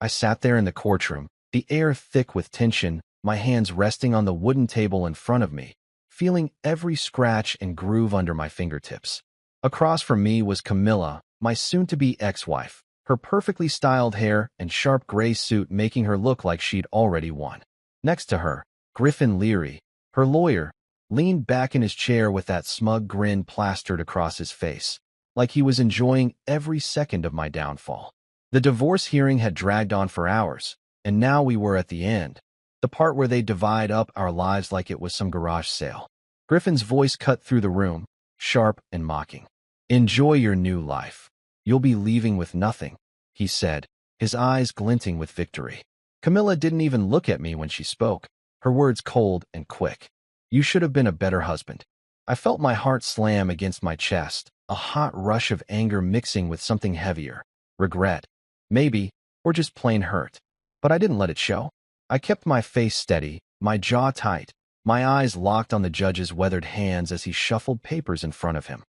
I sat there in the courtroom, the air thick with tension, my hands resting on the wooden table in front of me, feeling every scratch and groove under my fingertips. Across from me was Camilla, my soon-to-be ex-wife, her perfectly styled hair and sharp gray suit making her look like she'd already won. Next to her, Griffin Leary, her lawyer, leaned back in his chair with that smug grin plastered across his face, like he was enjoying every second of my downfall. The divorce hearing had dragged on for hours, and now we were at the end, the part where they divide up our lives like it was some garage sale. Griffin's voice cut through the room, sharp and mocking. "Enjoy your new life. You'll be leaving with nothing," he said, his eyes glinting with victory. Camilla didn't even look at me when she spoke, her words cold and quick. "You should have been a better husband." I felt my heart slam against my chest, a hot rush of anger mixing with something heavier. Regret. Maybe, or just plain hurt. But I didn't let it show. I kept my face steady, my jaw tight, my eyes locked on the judge's weathered hands as he shuffled papers in front of him.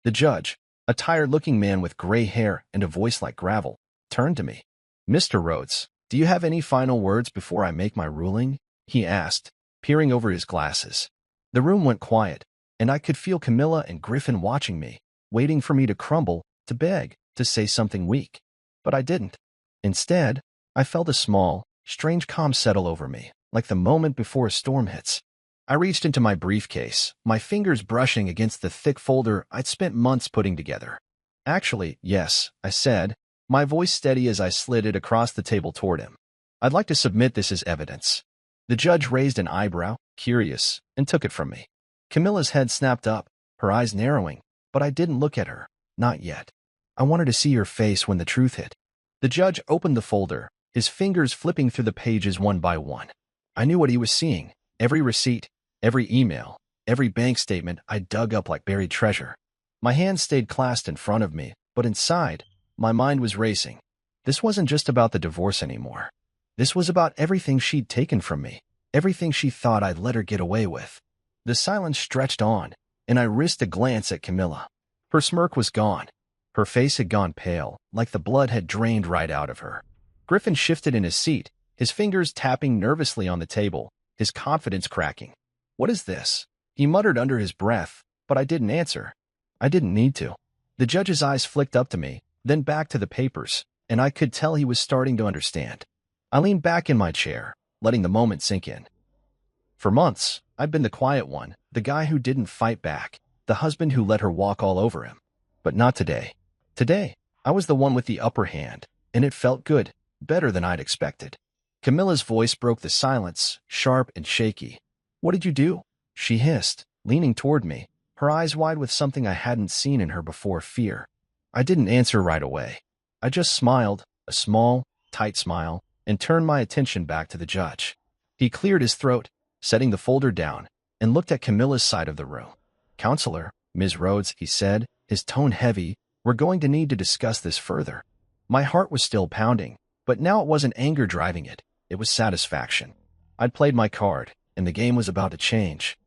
The judge, a tired-looking man with gray hair and a voice like gravel, turned to me. "Mr. Rhodes, do you have any final words before I make my ruling?" he asked, peering over his glasses. The room went quiet, and I could feel Camilla and Griffin watching me, waiting for me to crumble, to beg, to say something weak. But I didn't. Instead, I felt a small, strange calm settle over me, like the moment before a storm hits. I reached into my briefcase, my fingers brushing against the thick folder I'd spent months putting together. "Actually, yes," I said, my voice steady as I slid it across the table toward him. "I'd like to submit this as evidence." The judge raised an eyebrow, curious, and took it from me. Camilla's head snapped up, her eyes narrowing, but I didn't look at her, not yet. I wanted to see her face when the truth hit. The judge opened the folder, his fingers flipping through the pages one by one. I knew what he was seeing, every receipt, every email, every bank statement I dug up like buried treasure. My hands stayed clasped in front of me, but inside, my mind was racing. This wasn't just about the divorce anymore. This was about everything she'd taken from me, everything she thought I'd let her get away with. The silence stretched on, and I risked a glance at Camilla. Her smirk was gone. Her face had gone pale, like the blood had drained right out of her. Griffin shifted in his seat, his fingers tapping nervously on the table, his confidence cracking. "What is this?" he muttered under his breath, but I didn't answer. I didn't need to. The judge's eyes flicked up to me, then back to the papers, and I could tell he was starting to understand. I leaned back in my chair, letting the moment sink in. For months, I'd been the quiet one, the guy who didn't fight back, the husband who let her walk all over him. But not today. Today, I was the one with the upper hand, and it felt good, better than I'd expected. Camilla's voice broke the silence, sharp and shaky. "What did you do?" she hissed, leaning toward me, her eyes wide with something I hadn't seen in her before, fear. I didn't answer right away. I just smiled, a small, tight smile, and turned my attention back to the judge. He cleared his throat, setting the folder down, and looked at Camilla's side of the room. "Counselor, Ms. Rhodes," he said, his tone heavy, "we're going to need to discuss this further." My heart was still pounding, but now it wasn't anger driving it. It was satisfaction. I'd played my card, and the game was about to change.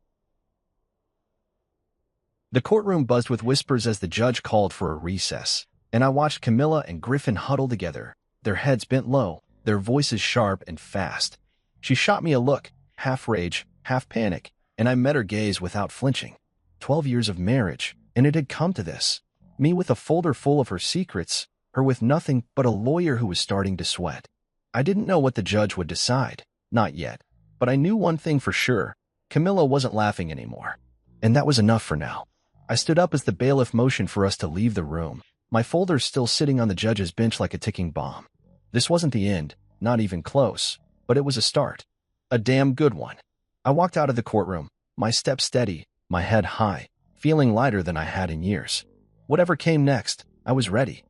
The courtroom buzzed with whispers as the judge called for a recess, and I watched Camilla and Griffin huddle together, their heads bent low, their voices sharp and fast. She shot me a look, half rage, half panic, and I met her gaze without flinching. 12 years of marriage, and it had come to this. Me with a folder full of her secrets, her with nothing but a lawyer who was starting to sweat. I didn't know what the judge would decide, not yet, but I knew one thing for sure. Camilla wasn't laughing anymore. And that was enough for now. I stood up as the bailiff motioned for us to leave the room, my folder still sitting on the judge's bench like a ticking bomb. This wasn't the end, not even close, but it was a start. A damn good one. I walked out of the courtroom, my step steady, my head high, feeling lighter than I had in years. Whatever came next, I was ready.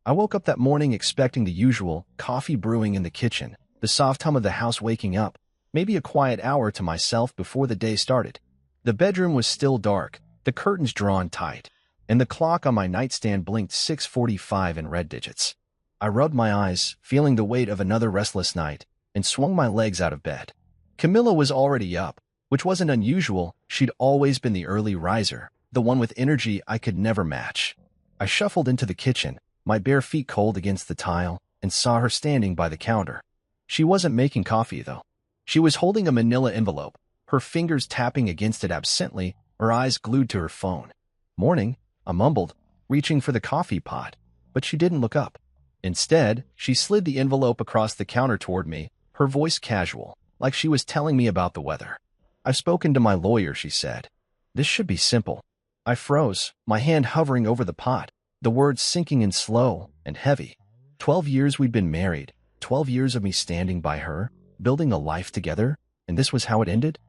I woke up that morning expecting the usual, coffee brewing in the kitchen, the soft hum of the house waking up, maybe a quiet hour to myself before the day started. The bedroom was still dark, the curtains drawn tight, and the clock on my nightstand blinked 6:45 in red digits. I rubbed my eyes, feeling the weight of another restless night, and swung my legs out of bed. Camilla was already up, which wasn't unusual. She'd always been the early riser, the one with energy I could never match. I shuffled into the kitchen, my bare feet cold against the tile, and saw her standing by the counter. She wasn't making coffee, though. She was holding a manila envelope, her fingers tapping against it absently, her eyes glued to her phone. "Morning," I mumbled, reaching for the coffee pot, but she didn't look up. Instead, she slid the envelope across the counter toward me, her voice casual, like she was telling me about the weather. "I've spoken to my lawyer," she said. "This should be simple." I froze, my hand hovering over the pot, the words sinking in slow and heavy. 12 years we'd been married, 12 years of me standing by her, building a life together, and this was how it ended?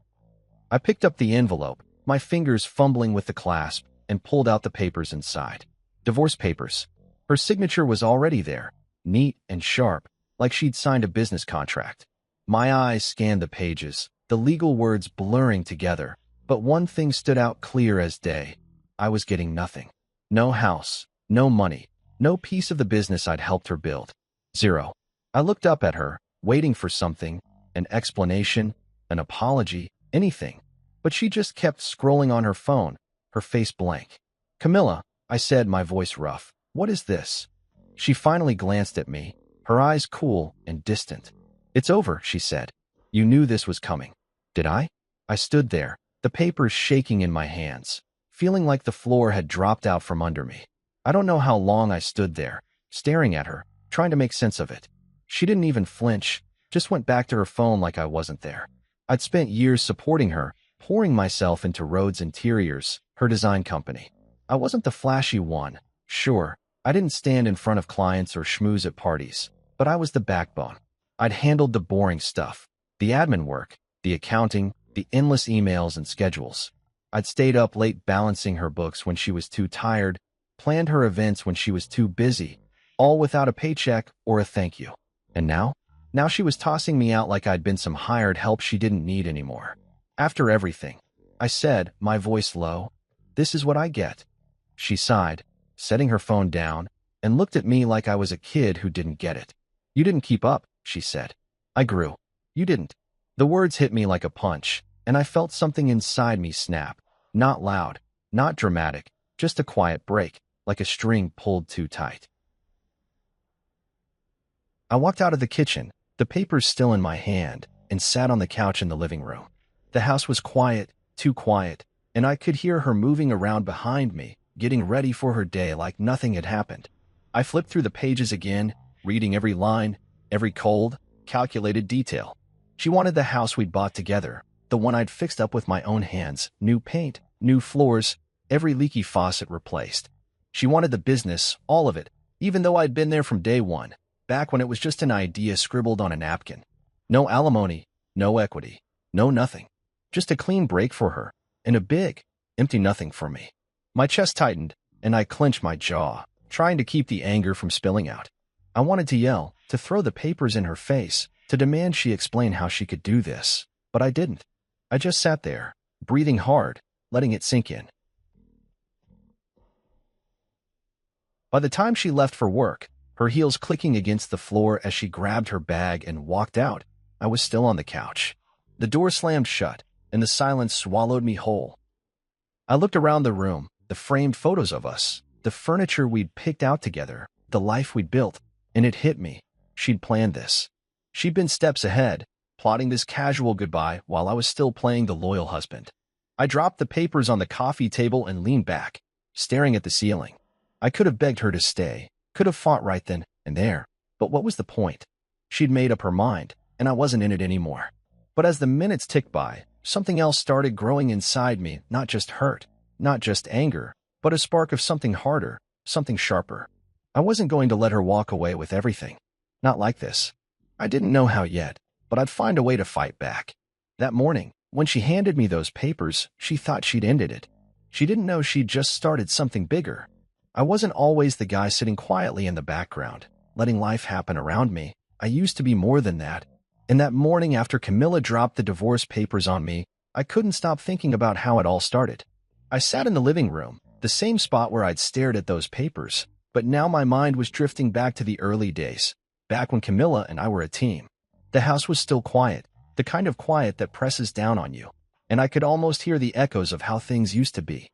I picked up the envelope, my fingers fumbling with the clasp, and pulled out the papers inside. Divorce papers. Her signature was already there, neat and sharp, like she'd signed a business contract. My eyes scanned the pages, the legal words blurring together, but one thing stood out clear as day. I was getting nothing. No house, no money, no piece of the business I'd helped her build. Zero. I looked up at her, waiting for something, an explanation, an apology, anything. But she just kept scrolling on her phone, her face blank. "Camilla," I said, my voice rough, "what is this?" She finally glanced at me, her eyes cool and distant. "It's over," she said. "You knew this was coming." Did I? I stood there, the papers shaking in my hands, feeling like the floor had dropped out from under me. I don't know how long I stood there, staring at her, trying to make sense of it. She didn't even flinch, just went back to her phone like I wasn't there. I'd spent years supporting her, pouring myself into Rhodes Interiors, her design company. I wasn't the flashy one, sure. I didn't stand in front of clients or schmooze at parties, but I was the backbone. I'd handled the boring stuff, the admin work, the accounting, the endless emails and schedules. I'd stayed up late balancing her books when she was too tired, planned her events when she was too busy, all without a paycheck or a thank you. And now? Now she was tossing me out like I'd been some hired help she didn't need anymore. "After everything," I said, my voice low, "this is what I get." She sighed, setting her phone down, and looked at me like I was a kid who didn't get it. "You didn't keep up," she said. "I grew. You didn't." The words hit me like a punch, and I felt something inside me snap. Not loud, not dramatic, just a quiet break, like a string pulled too tight. I walked out of the kitchen, the papers still in my hand, and sat on the couch in the living room. The house was quiet, too quiet, and I could hear her moving around behind me, getting ready for her day like nothing had happened. I flipped through the pages again, reading every line, every cold, calculated detail. She wanted the house we'd bought together, the one I'd fixed up with my own hands, new paint, new floors, every leaky faucet replaced. She wanted the business, all of it, even though I'd been there from day one, back when it was just an idea scribbled on a napkin. No alimony, no equity, no nothing. Just a clean break for her, and a big, empty nothing for me. My chest tightened, and I clenched my jaw, trying to keep the anger from spilling out. I wanted to yell, to throw the papers in her face, to demand she explain how she could do this, but I didn't. I just sat there, breathing hard, letting it sink in. By the time she left for work, her heels clicking against the floor as she grabbed her bag and walked out, I was still on the couch. The door slammed shut, and the silence swallowed me whole. I looked around the room, the framed photos of us, the furniture we'd picked out together, the life we'd built, and it hit me. She'd planned this. She'd been steps ahead, plotting this casual goodbye while I was still playing the loyal husband. I dropped the papers on the coffee table and leaned back, staring at the ceiling. I could have begged her to stay, could have fought right then and there, but what was the point? She'd made up her mind, and I wasn't in it anymore. But as the minutes ticked by, something else started growing inside me, not just hurt, not just anger, but a spark of something harder, something sharper. I wasn't going to let her walk away with everything. Not like this. I didn't know how yet, but I'd find a way to fight back. That morning, when she handed me those papers, she thought she'd ended it. She didn't know she'd just started something bigger. I wasn't always the guy sitting quietly in the background, letting life happen around me. I used to be more than that. And that morning after Camilla dropped the divorce papers on me, I couldn't stop thinking about how it all started. I sat in the living room, the same spot where I'd stared at those papers, but now my mind was drifting back to the early days, back when Camilla and I were a team. The house was still quiet, the kind of quiet that presses down on you, and I could almost hear the echoes of how things used to be.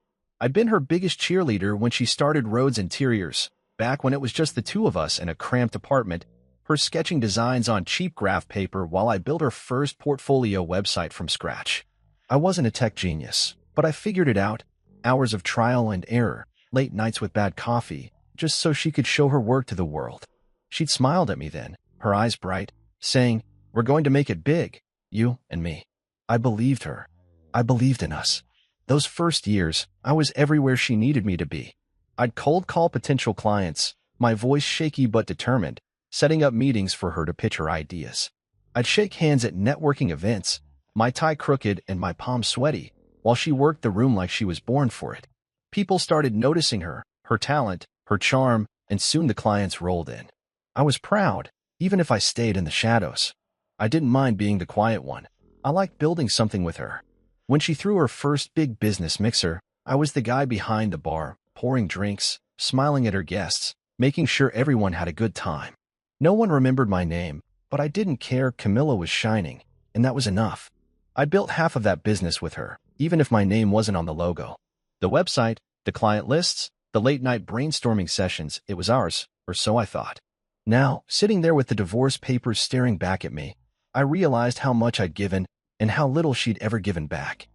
I'd been her biggest cheerleader when she started Rhodes Interiors, back when it was just the two of us in a cramped apartment, her sketching designs on cheap graph paper while I built her first portfolio website from scratch. I wasn't a tech genius, but I figured it out. Hours of trial and error, late nights with bad coffee, just so she could show her work to the world. She'd smiled at me then, her eyes bright, saying, "We're going to make it big, you and me." I believed her. I believed in us. Those first years, I was everywhere she needed me to be. I'd cold call potential clients, my voice shaky but determined, setting up meetings for her to pitch her ideas. I'd shake hands at networking events, my tie crooked and my palms sweaty, while she worked the room like she was born for it. People started noticing her talent, her charm, and soon the clients rolled in. I was proud, even if I stayed in the shadows. I didn't mind being the quiet one. I liked building something with her. When she threw her first big business mixer, I was the guy behind the bar, pouring drinks, smiling at her guests, making sure everyone had a good time. No one remembered my name, but I didn't care. Camilla was shining, and that was enough. I built half of that business with her, even if my name wasn't on the logo. The website, the client lists, the late-night brainstorming sessions, it was ours, or so I thought. Now, sitting there with the divorce papers staring back at me, I realized how much I'd given and how little she'd ever given back.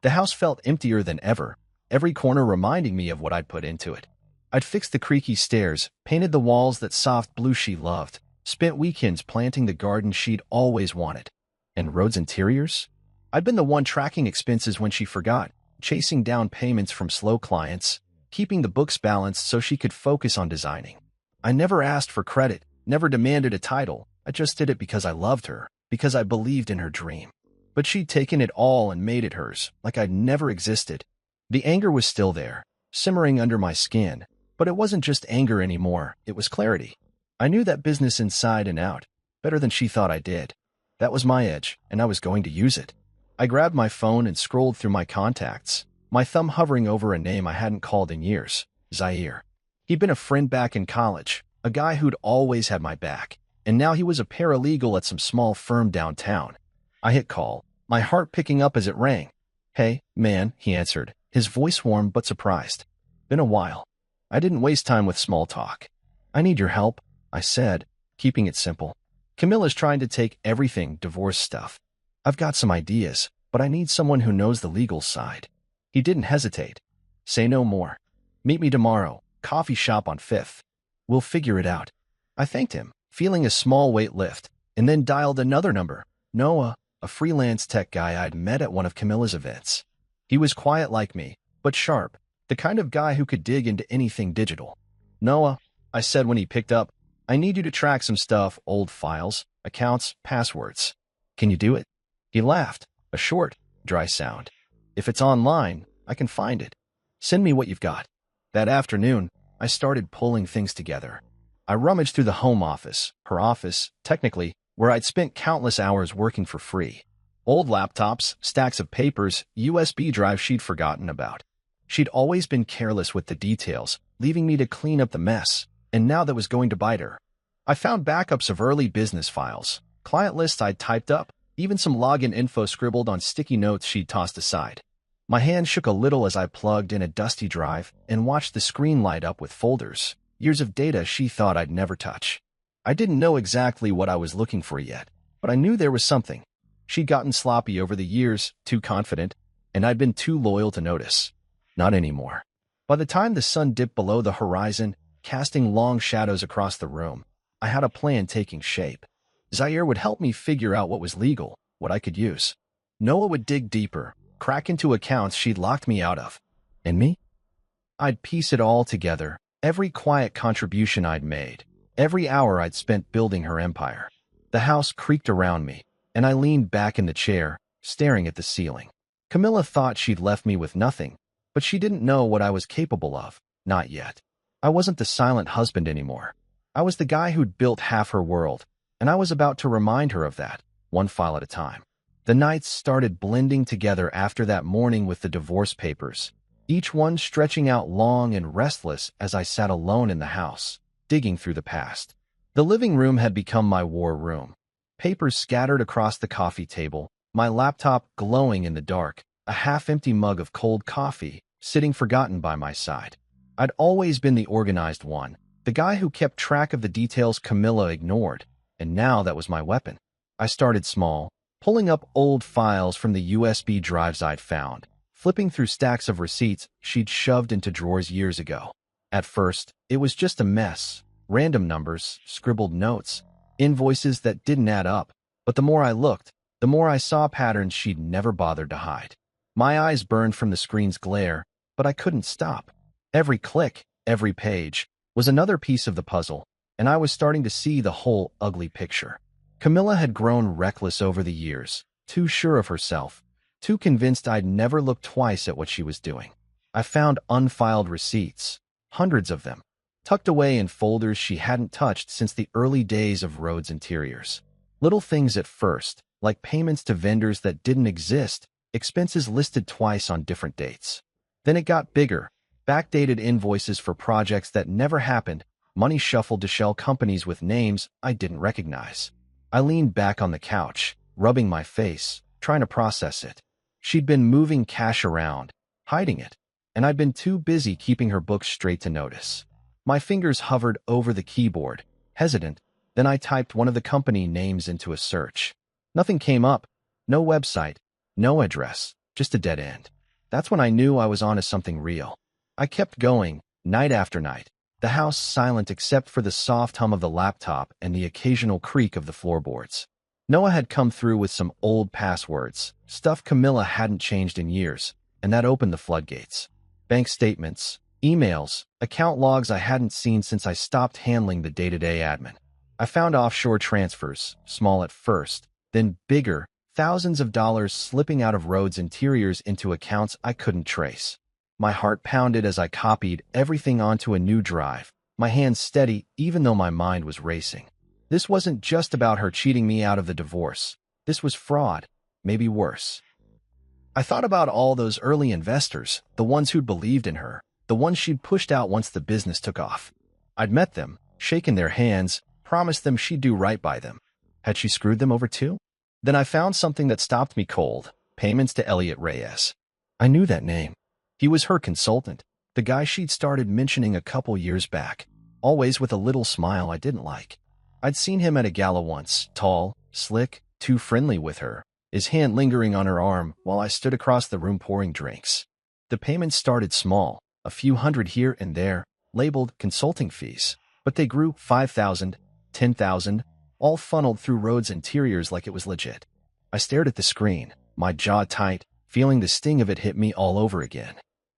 The house felt emptier than ever, every corner reminding me of what I'd put into it. I'd fixed the creaky stairs, painted the walls that soft blue she loved, spent weekends planting the garden she'd always wanted. And Rhodes Interiors? I'd been the one tracking expenses when she forgot, chasing down payments from slow clients, keeping the books balanced so she could focus on designing. I never asked for credit, never demanded a title. I just did it because I loved her, because I believed in her dream. But she'd taken it all and made it hers, like I'd never existed. The anger was still there, simmering under my skin, but it wasn't just anger anymore, it was clarity. I knew that business inside and out, better than she thought I did. That was my edge, and I was going to use it. I grabbed my phone and scrolled through my contacts, my thumb hovering over a name I hadn't called in years, Zaire. He'd been a friend back in college, a guy who'd always had my back, and now he was a paralegal at some small firm downtown. I hit call, my heart picking up as it rang. "Hey, man," he answered, his voice warm but surprised. "Been a while." I didn't waste time with small talk. "I need your help," I said, keeping it simple. "Camilla's trying to take everything, divorce stuff. I've got some ideas, but I need someone who knows the legal side." He didn't hesitate. "Say no more. Meet me tomorrow, coffee shop on 5th. We'll figure it out." I thanked him, feeling a small weight lift, and then dialed another number. Noah, a freelance tech guy I'd met at one of Camilla's events. He was quiet like me, but sharp, the kind of guy who could dig into anything digital. "Noah," I said when he picked up, "I need you to track some stuff, old files, accounts, passwords. Can you do it?" He laughed, a short, dry sound. "If it's online, I can find it. Send me what you've got." That afternoon, I started pulling things together. I rummaged through the home office, her office, technically, where I'd spent countless hours working for free. Old laptops, stacks of papers, USB drives she'd forgotten about. She'd always been careless with the details, leaving me to clean up the mess, and now that was going to bite her. I found backups of early business files, client lists I'd typed up, even some login info scribbled on sticky notes she'd tossed aside. My hand shook a little as I plugged in a dusty drive and watched the screen light up with folders, years of data she thought I'd never touch. I didn't know exactly what I was looking for yet, but I knew there was something. She'd gotten sloppy over the years, too confident, and I'd been too loyal to notice. Not anymore. By the time the sun dipped below the horizon, casting long shadows across the room, I had a plan taking shape. Zaire would help me figure out what was legal, what I could use. Noah would dig deeper, crack into accounts she'd locked me out of. And me? I'd piece it all together, every quiet contribution I'd made, every hour I'd spent building her empire. The house creaked around me, and I leaned back in the chair, staring at the ceiling. Camilla thought she'd left me with nothing, but she didn't know what I was capable of, not yet. I wasn't the silent husband anymore. I was the guy who'd built half her world, and I was about to remind her of that, one file at a time. The nights started blending together after that morning with the divorce papers, each one stretching out long and restless as I sat alone in the house, digging through the past. The living room had become my war room. Papers scattered across the coffee table, my laptop glowing in the dark, a half-empty mug of cold coffee, sitting forgotten by my side. I'd always been the organized one, the guy who kept track of the details Camilla ignored, and now that was my weapon. I started small, pulling up old files from the USB drives I'd found, flipping through stacks of receipts she'd shoved into drawers years ago. At first, it was just a mess. Random numbers, scribbled notes, invoices that didn't add up. But the more I looked, the more I saw patterns she'd never bothered to hide. My eyes burned from the screen's glare, but I couldn't stop. Every click, every page, was another piece of the puzzle, and I was starting to see the whole ugly picture. Camilla had grown reckless over the years, too sure of herself, too convinced I'd never look twice at what she was doing. I found unfiled receipts, hundreds of them, tucked away in folders she hadn't touched since the early days of Rhodes Interiors. Little things at first, like payments to vendors that didn't exist, expenses listed twice on different dates. Then it got bigger, backdated invoices for projects that never happened, money shuffled to shell companies with names I didn't recognize. I leaned back on the couch, rubbing my face, trying to process it. She'd been moving cash around, hiding it, and I'd been too busy keeping her books straight to notice. My fingers hovered over the keyboard, hesitant, then I typed one of the company names into a search. Nothing came up, no website, no address, just a dead end. That's when I knew I was onto something real. I kept going, night after night, the house silent except for the soft hum of the laptop and the occasional creak of the floorboards. Noah had come through with some old passwords, stuff Camilla hadn't changed in years, and that opened the floodgates. Bank statements, emails, account logs I hadn't seen since I stopped handling the day-to-day admin. I found offshore transfers, small at first, then bigger, thousands of dollars slipping out of Rhodes Interiors into accounts I couldn't trace. My heart pounded as I copied everything onto a new drive, my hands steady even though my mind was racing. This wasn't just about her cheating me out of the divorce. This was fraud, maybe worse. I thought about all those early investors, the ones who'd believed in her, the ones she'd pushed out once the business took off. I'd met them, shaken their hands, promised them she'd do right by them. Had she screwed them over too? Then I found something that stopped me cold, payments to Elliot Reyes. I knew that name. He was her consultant, the guy she'd started mentioning a couple years back, always with a little smile I didn't like. I'd seen him at a gala once, tall, slick, too friendly with her, his hand lingering on her arm while I stood across the room pouring drinks. The payments started small, a few hundred here and there, labeled consulting fees, but they grew 5,000, 10,000, all funneled through Rhodes Interiors like it was legit. I stared at the screen, my jaw tight, feeling the sting of it hit me all over again.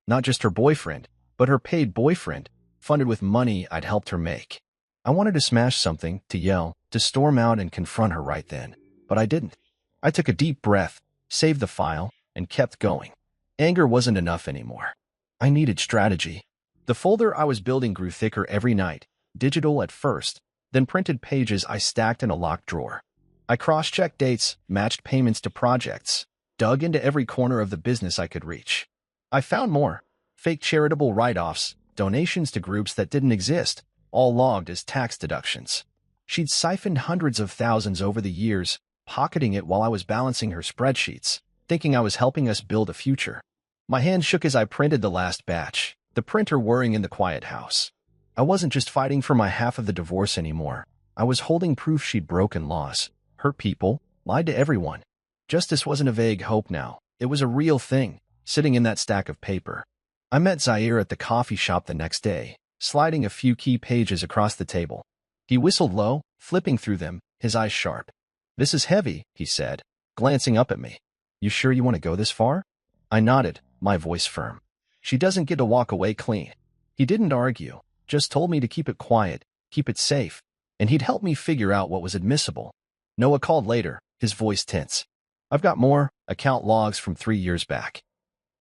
Not just her boyfriend, but her paid boyfriend, funded with money I'd helped her make. I wanted to smash something, to yell, to storm out and confront her right then, but I didn't. I took a deep breath, saved the file, and kept going. Anger wasn't enough anymore. I needed strategy. The folder I was building grew thicker every night, digital at first, then printed pages I stacked in a locked drawer. I cross-checked dates, matched payments to projects, dug into every corner of the business I could reach. I found more. Fake charitable write-offs, donations to groups that didn't exist, all logged as tax deductions. She'd siphoned hundreds of thousands over the years, pocketing it while I was balancing her spreadsheets, thinking I was helping us build a future. My hand shook as I printed the last batch, the printer whirring in the quiet house. I wasn't just fighting for my half of the divorce anymore. I was holding proof she'd broken laws, hurt people, lied to everyone. Justice wasn't a vague hope now. It was a real thing, sitting in that stack of paper. I met Zaire at the coffee shop the next day, sliding a few key pages across the table. He whistled low, flipping through them, his eyes sharp. "This is heavy," he said, glancing up at me. "You sure you want to go this far?" I nodded, my voice firm. "She doesn't get to walk away clean." He didn't argue, just told me to keep it quiet, keep it safe, and he'd help me figure out what was admissible. Noah called later, his voice tense. "I've got more account logs from 3 years back.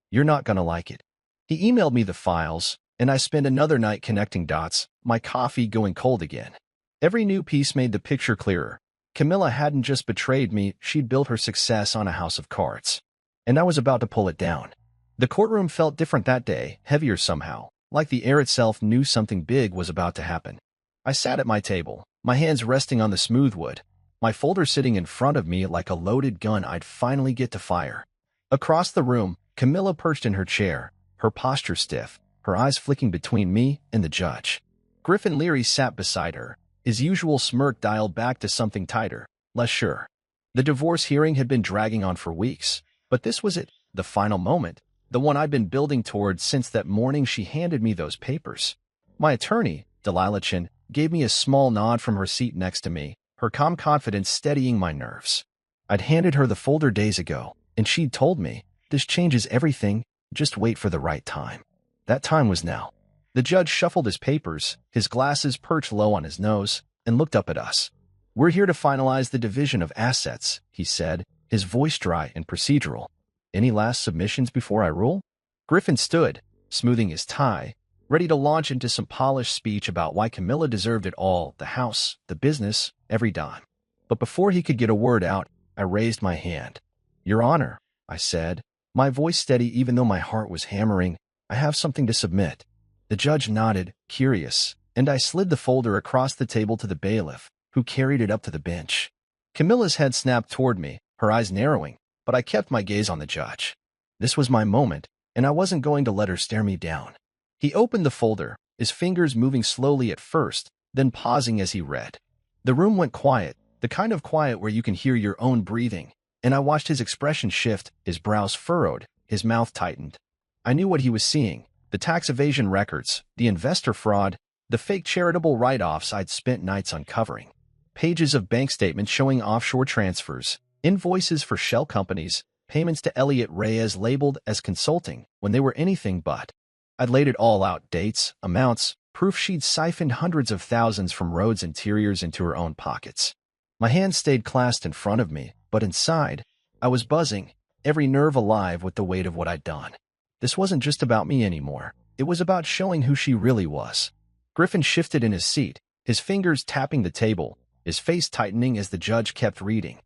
You're not gonna like it." He emailed me the files, and I spent another night connecting dots, my coffee going cold again. Every new piece made the picture clearer. Camilla hadn't just betrayed me, she'd built her success on a house of cards. And I was about to pull it down. The courtroom felt different that day, heavier somehow, like the air itself knew something big was about to happen. I sat at my table, my hands resting on the smooth wood, my folder sitting in front of me like a loaded gun I'd finally get to fire. Across the room, Camilla perched in her chair, her posture stiff, her eyes flicking between me and the judge. Griffin Leary sat beside her, his usual smirk dialed back to something tighter, less sure. The divorce hearing had been dragging on for weeks, but this was it, the final moment, the one I'd been building towards since that morning she handed me those papers. My attorney, Delilah Chin, gave me a small nod from her seat next to me, her calm confidence steadying my nerves. I'd handed her the folder days ago, and she'd told me, "This changes everything, just wait for the right time." That time was now. The judge shuffled his papers, his glasses perched low on his nose, and looked up at us. "We're here to finalize the division of assets," he said, his voice dry and procedural. "Any last submissions before I rule?" Griffin stood, smoothing his tie, ready to launch into some polished speech about why Camilla deserved it all, the house, the business, every dime. But before he could get a word out, I raised my hand. "Your Honor," I said, my voice steady even though my heart was hammering, "I have something to submit." The judge nodded, curious, and I slid the folder across the table to the bailiff, who carried it up to the bench. Camilla's head snapped toward me, her eyes narrowing, but I kept my gaze on the judge. This was my moment, and I wasn't going to let her stare me down. He opened the folder, his fingers moving slowly at first, then pausing as he read. The room went quiet, the kind of quiet where you can hear your own breathing, and I watched his expression shift, his brows furrowed, his mouth tightened. I knew what he was seeing, the tax evasion records, the investor fraud, the fake charitable write-offs I'd spent nights uncovering. Pages of bank statements showing offshore transfers, invoices for shell companies, payments to Elliot Reyes labeled as consulting when they were anything but. I'd laid it all out, dates, amounts, proof she'd siphoned hundreds of thousands from Rhodes Interiors into her own pockets. My hands stayed clasped in front of me, but inside, I was buzzing, every nerve alive with the weight of what I'd done. This wasn't just about me anymore. It was about showing who she really was. Griffin shifted in his seat, his fingers tapping the table, his face tightening as the judge kept reading.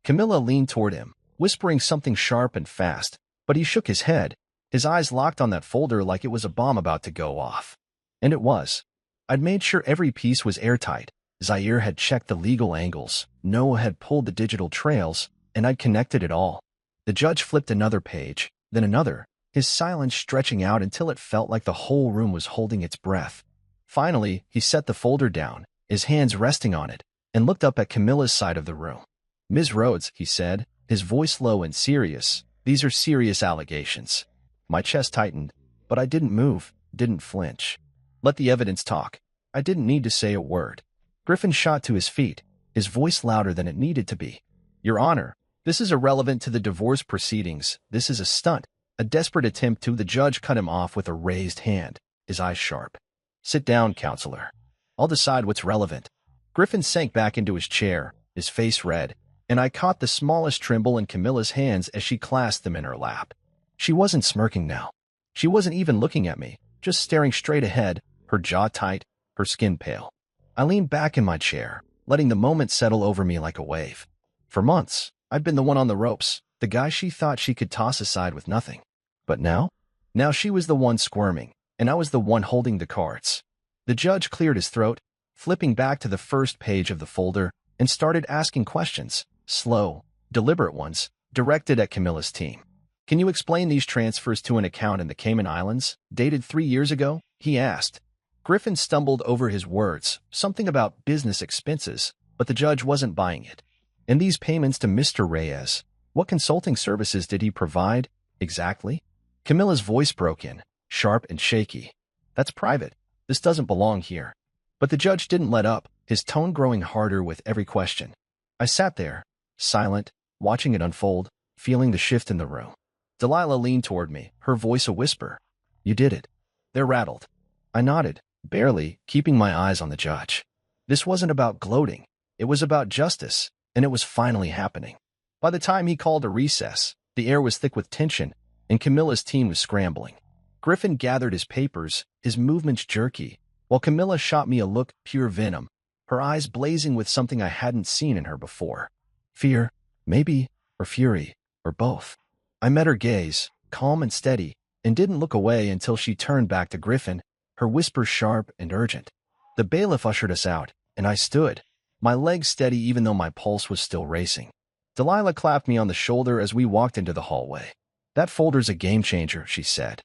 Camilla leaned toward him, whispering something sharp and fast, but he shook his head, his eyes locked on that folder like it was a bomb about to go off. And it was. I'd made sure every piece was airtight. Zaire had checked the legal angles, Noah had pulled the digital trails, and I'd connected it all. The judge flipped another page, then another, his silence stretching out until it felt like the whole room was holding its breath. Finally, he set the folder down, his hands resting on it, and looked up at Camilla's side of the room. "Ms. Rhodes," he said, his voice low and serious, "these are serious allegations." My chest tightened, but I didn't move, didn't flinch. Let the evidence talk. I didn't need to say a word. Griffin shot to his feet, his voice louder than it needed to be. "Your Honor, this is irrelevant to the divorce proceedings. This is a stunt, a desperate attempt to—" The judge cut him off with a raised hand, his eyes sharp. "Sit down, counselor. I'll decide what's relevant." Griffin sank back into his chair, his face red, and I caught the smallest tremble in Camilla's hands as she clasped them in her lap. She wasn't smirking now. She wasn't even looking at me, just staring straight ahead, her jaw tight, her skin pale. I leaned back in my chair, letting the moment settle over me like a wave. For months, I'd been the one on the ropes, the guy she thought she could toss aside with nothing. But now? Now she was the one squirming, and I was the one holding the cards. The judge cleared his throat, flipping back to the first page of the folder, and started asking questions, slow, deliberate ones, directed at Camilla's team. "Can you explain these transfers to an account in the Cayman Islands, dated 3 years ago?" he asked. Griffin stumbled over his words, something about business expenses, but the judge wasn't buying it. "And these payments to Mr. Reyes, what consulting services did he provide, exactly?" Camilla's voice broke in, sharp and shaky. "That's private. This doesn't belong here." But the judge didn't let up, his tone growing harder with every question. I sat there, silent, watching it unfold, feeling the shift in the room. Delilah leaned toward me, her voice a whisper. "You did it." They're rattled. I nodded, barely, keeping my eyes on the judge. This wasn't about gloating. It was about justice, and it was finally happening. By the time he called a recess, the air was thick with tension, and Camilla's team was scrambling. Griffin gathered his papers, his movements jerky, while Camilla shot me a look, pure venom, her eyes blazing with something I hadn't seen in her before. Fear, maybe, or fury, or both. I met her gaze, calm and steady, and didn't look away until she turned back to Griffin, her whisper sharp and urgent. The bailiff ushered us out, and I stood, my legs steady even though my pulse was still racing. Delilah clapped me on the shoulder as we walked into the hallway. "That folder's a game changer," she said.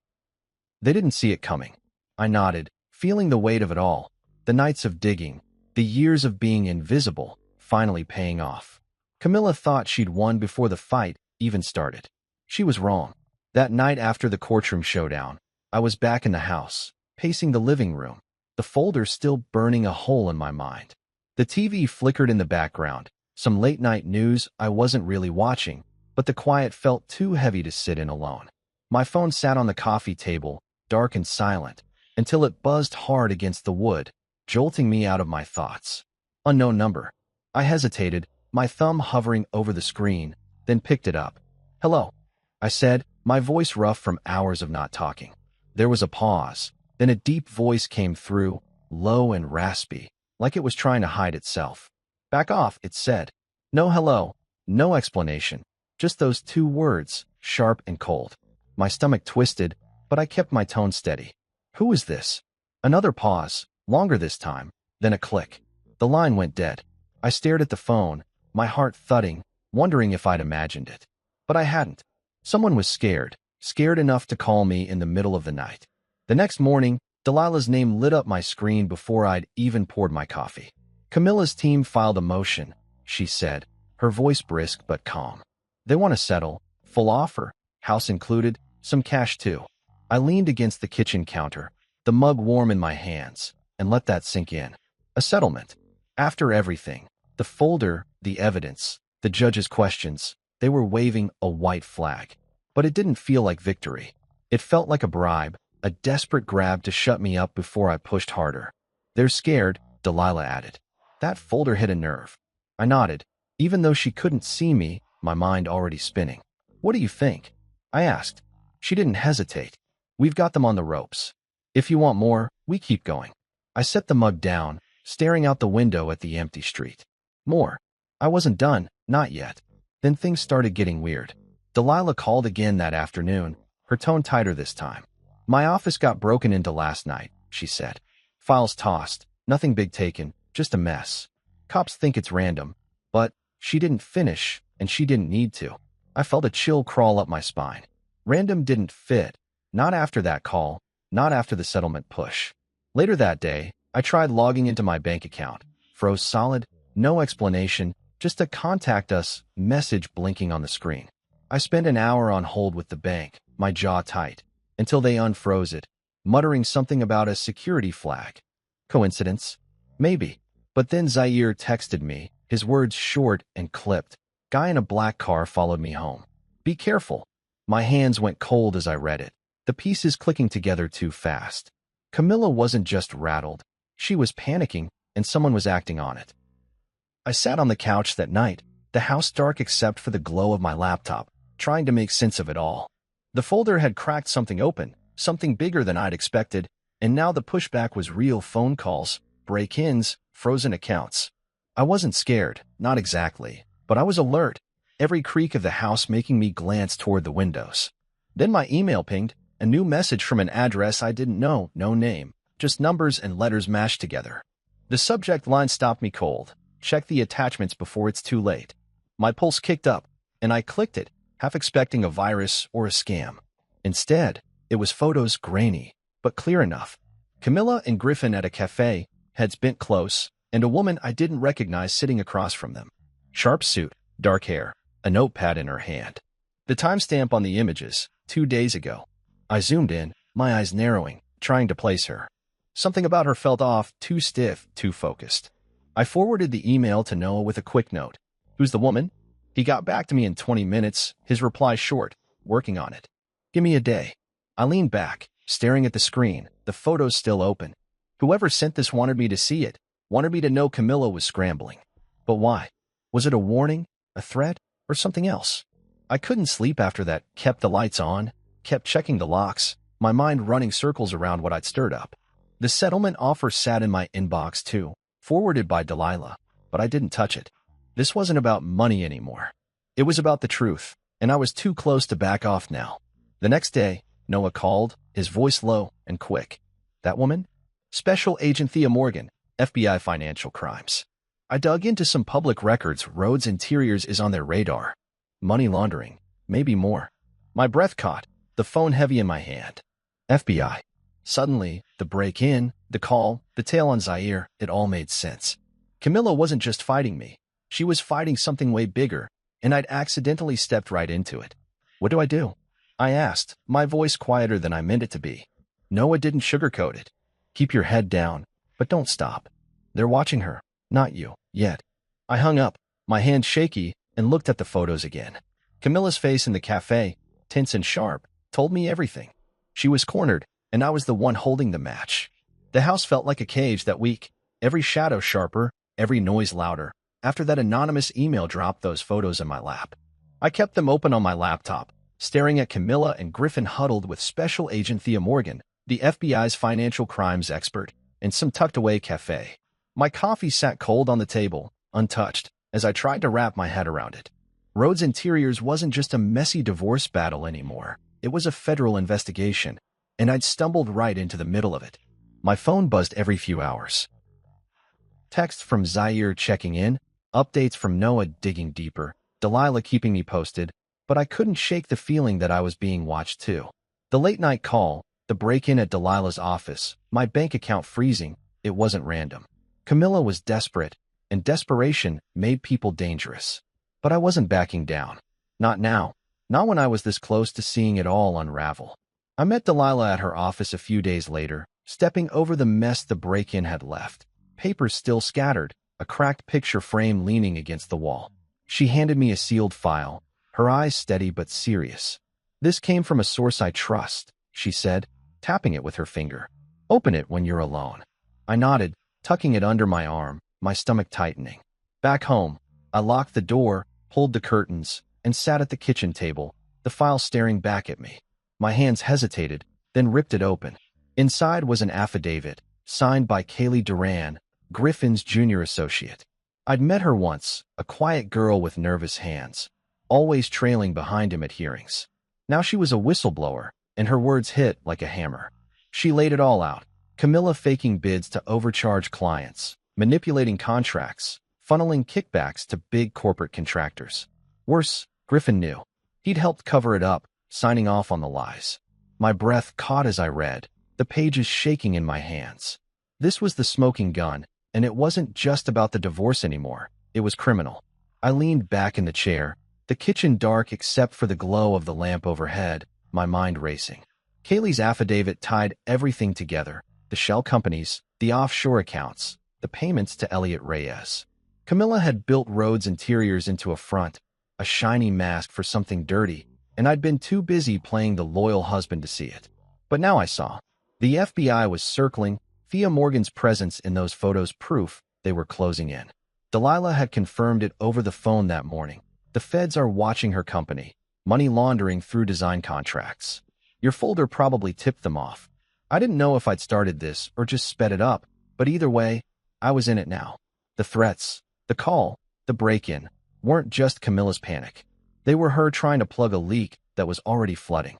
They didn't see it coming. I nodded, feeling the weight of it all. The nights of digging, the years of being invisible, finally paying off. Camilla thought she'd won before the fight even started. She was wrong. That night after the courtroom showdown, I was back in the house, pacing the living room, the folder still burning a hole in my mind. The TV flickered in the background, some late-night news I wasn't really watching, but the quiet felt too heavy to sit in alone. My phone sat on the coffee table, dark and silent, until it buzzed hard against the wood, jolting me out of my thoughts. Unknown number. I hesitated, my thumb hovering over the screen, then picked it up. "Hello," I said, my voice rough from hours of not talking. There was a pause, then a deep voice came through, low and raspy, like it was trying to hide itself. "Back off," it said. No hello, no explanation, just those two words, sharp and cold. My stomach twisted, but I kept my tone steady. "Who is this?" Another pause, longer this time, then a click. The line went dead. I stared at the phone, my heart thudding, wondering if I'd imagined it. But I hadn't. Someone was scared enough to call me in the middle of the night. The next morning, Delilah's name lit up my screen before I'd even poured my coffee. "Camilla's team filed a motion," she said, her voice brisk but calm. "They want to settle, full offer, house included, some cash too." I leaned against the kitchen counter, the mug warm in my hands, and let that sink in. A settlement. After everything, the folder, the evidence, the judge's questions, they were waving a white flag. But it didn't feel like victory. It felt like a bribe, a desperate grab to shut me up before I pushed harder. "They're scared," Delilah added. That folder hit a nerve. I nodded, even though she couldn't see me, my mind already spinning. "What do you think?" I asked. She didn't hesitate. "We've got them on the ropes. If you want more, we keep going." I set the mug down, staring out the window at the empty street. More. I wasn't done, not yet. Then things started getting weird. Delilah called again that afternoon, her tone tighter this time. "My office got broken into last night," she said. "Files tossed, nothing big taken, just a mess. Cops think it's random." But she didn't finish, and she didn't need to. I felt a chill crawl up my spine. Random didn't fit. Not after that call, not after the settlement push. Later that day, I tried logging into my bank account. Froze solid, no explanation, just a "contact us" message blinking on the screen. I spent an hour on hold with the bank, my jaw tight, until they unfroze it, muttering something about a security flag. Coincidence? Maybe. But then Zaire texted me, his words short and clipped. "Guy in a black car followed me home. Be careful." My hands went cold as I read it, the pieces clicking together too fast. Camilla wasn't just rattled. She was panicking, and someone was acting on it. I sat on the couch that night, the house dark except for the glow of my laptop, trying to make sense of it all. The folder had cracked something open, something bigger than I'd expected, and now the pushback was real: phone calls, break-ins, frozen accounts. I wasn't scared, not exactly, but I was alert, every creak of the house making me glance toward the windows. Then my email pinged, a new message from an address I didn't know, no name, just numbers and letters mashed together. The subject line stopped me cold. "Check the attachments before it's too late." My pulse kicked up, and I clicked it, half expecting a virus or a scam. Instead, it was photos, grainy, but clear enough. Camilla and Griffin at a cafe, heads bent close, and a woman I didn't recognize sitting across from them. Sharp suit, dark hair, a notepad in her hand. The timestamp on the images, 2 days ago. I zoomed in, my eyes narrowing, trying to place her. Something about her felt off, too stiff, too focused. I forwarded the email to Noah with a quick note. "Who's the woman?" He got back to me in 20 minutes, his reply short, "Working on it. Give me a day." I leaned back, staring at the screen, the photos still open. Whoever sent this wanted me to see it, wanted me to know Camilla was scrambling. But why? Was it a warning, a threat, or something else? I couldn't sleep after that, kept the lights on, kept checking the locks, my mind running circles around what I'd stirred up. The settlement offer sat in my inbox too, forwarded by Delilah, but I didn't touch it. This wasn't about money anymore. It was about the truth, and I was too close to back off now. The next day, Noah called, his voice low and quick. "That woman?" "Special Agent Thea Morgan, FBI Financial Crimes." I dug into some public records. Rhodes Interiors is on their radar. Money laundering, maybe more. My breath caught, the phone heavy in my hand. FBI. Suddenly, the break-in, the call, the tale on Zaire, it all made sense. Camilla wasn't just fighting me. She was fighting something way bigger, and I'd accidentally stepped right into it. What do I do? I asked, my voice quieter than I meant it to be. Noah didn't sugarcoat it. Keep your head down, but don't stop. They're watching her, not you, yet. I hung up, my hand shaky, and looked at the photos again. Camilla's face in the cafe, tense and sharp, told me everything. She was cornered, and I was the one holding the match. The house felt like a cage that week, every shadow sharper, every noise louder. After that anonymous email dropped those photos in my lap, I kept them open on my laptop, staring at Camilla and Griffin huddled with Special Agent Thea Morgan, the FBI's financial crimes expert, in some tucked-away cafe. My coffee sat cold on the table, untouched, as I tried to wrap my head around it. Rhodes Interiors wasn't just a messy divorce battle anymore. It was a federal investigation, and I'd stumbled right into the middle of it. My phone buzzed every few hours. Texts from Zaire checking in, updates from Noah digging deeper, Delilah keeping me posted, but I couldn't shake the feeling that I was being watched too. The late-night call, the break-in at Delilah's office, my bank account freezing, it wasn't random. Camilla was desperate, and desperation made people dangerous. But I wasn't backing down. Not now. Not when I was this close to seeing it all unravel. I met Delilah at her office a few days later, stepping over the mess the break-in had left. Papers still scattered, a cracked picture frame leaning against the wall. She handed me a sealed file, her eyes steady but serious. "This came from a source I trust," she said, tapping it with her finger. "Open it when you're alone." I nodded, tucking it under my arm, my stomach tightening. Back home, I locked the door, pulled the curtains, and sat at the kitchen table, the file staring back at me. My hands hesitated, then ripped it open. Inside was an affidavit, signed by Kaylee Duran, Griffin's junior associate. I'd met her once, a quiet girl with nervous hands, always trailing behind him at hearings. Now she was a whistleblower, and her words hit like a hammer. She laid it all out. Camilla faking bids to overcharge clients, manipulating contracts, funneling kickbacks to big corporate contractors. Worse, Griffin knew. He'd helped cover it up, signing off on the lies. My breath caught as I read, the pages shaking in my hands. This was the smoking gun, and it wasn't just about the divorce anymore. It was criminal. I leaned back in the chair, the kitchen dark except for the glow of the lamp overhead, my mind racing. Kaylee's affidavit tied everything together, the shell companies, the offshore accounts, the payments to Elliot Reyes. Camilla had built Rhodes Interiors into a front, a shiny mask for something dirty, and I'd been too busy playing the loyal husband to see it. But now I saw. The FBI was circling, Thea Morgan's presence in those photos proof they were closing in. Delilah had confirmed it over the phone that morning. The feds are watching her company, money laundering through design contracts. Your folder probably tipped them off. I didn't know if I'd started this or just sped it up, but either way, I was in it now. The threats, the call, the break-in, weren't just Camilla's panic. They were her trying to plug a leak that was already flooding.